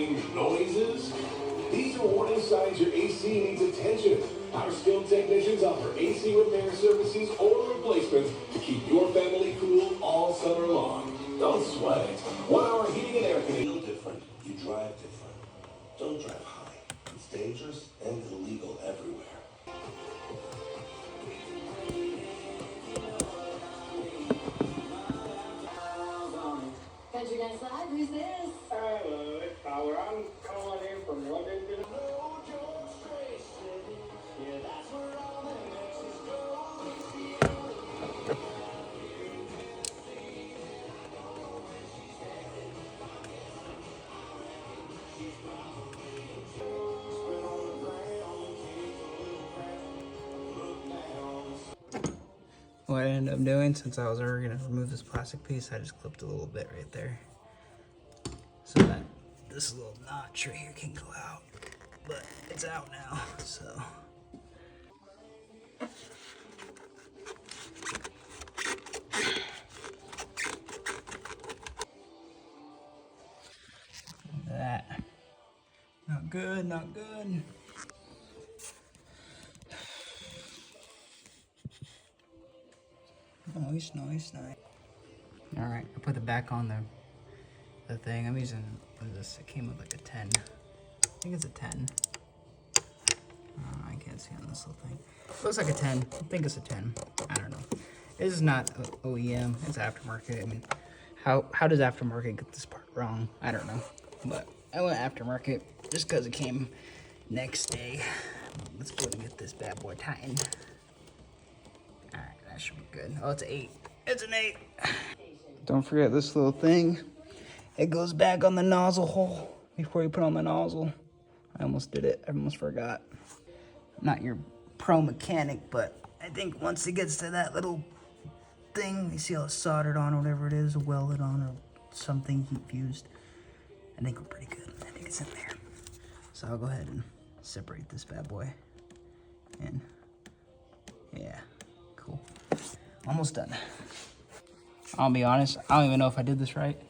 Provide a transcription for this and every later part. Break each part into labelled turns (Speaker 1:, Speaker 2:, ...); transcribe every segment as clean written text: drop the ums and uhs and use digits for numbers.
Speaker 1: Noises? These are warning signs your AC needs attention. Our skilled technicians offer AC repair services or replacements to keep your family cool all summer long. Don't sweat it. 1 hour heating and air conditioning.
Speaker 2: You feel different. You drive different. Don't drive high. It's dangerous and illegal everywhere.
Speaker 3: Country Nice Live, who's this?
Speaker 4: Hello, it's Tyler. I'm calling in from London.
Speaker 5: What I ended up doing, since I was already going to remove this plastic piece, I just clipped a little bit right there so that this little notch right here can go out, but it's out now, so. That. Not good, not good. Nice, nice, nice. All right, I put it back on the thing. I'm using, what is this? It came with like a 10. I think it's a 10. I can't see on this little thing. It looks like a 10. I think it's a 10. I don't know. This is not OEM. It's aftermarket. I mean, how does aftermarket get this part wrong? I don't know. But I went aftermarket just because it came next day. Let's go and get this bad boy tightened. That should be good. Oh, it's an 8. It's an 8. Don't forget this little thing. It goes back on the nozzle hole before you put on the nozzle. I almost did it. I almost forgot. Not your pro mechanic, but I think once it gets to that little thing, you see how it's soldered on or whatever it is, welded on or something, heat fused. I think we're pretty good. I think it's in there. So I'll go ahead and separate this bad boy. And yeah. Cool. Almost done. I'll be honest, I don't even know if I did this right.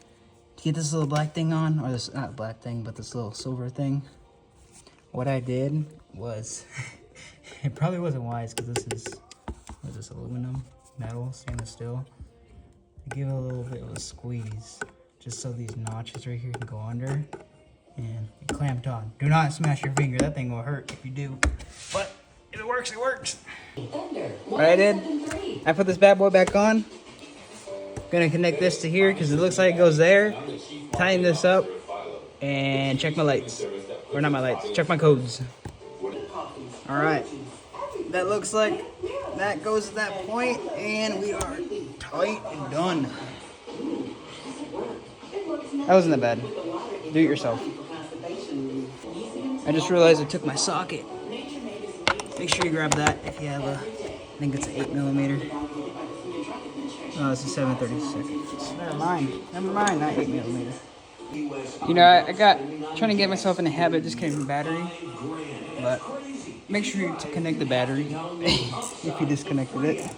Speaker 5: To get this little black thing on, or this, not black thing, but this little silver thing, what I did was, it probably wasn't wise because this is, what is this, aluminum, metal, stainless steel. I give it a little bit of a squeeze, just so these notches right here can go under, and it clamped on. Do not smash your finger, that thing will hurt if you do. But if it works, it works. What I did, I put this bad boy back on. Gonna connect this to here because it looks like it goes there. Tighten this up and check my lights. Or not my lights, check my codes. All right, that looks like that goes to that point and we are tight and done. That wasn't that bad. Do it yourself. I just realized I took my socket. Make sure you grab that if you have a, I think it's an 8mm. Oh, it's a 7/36. Never mind, not 8mm. You know, I got, trying to get myself in the habit of just connecting battery, but make sure to connect the battery if you disconnected it.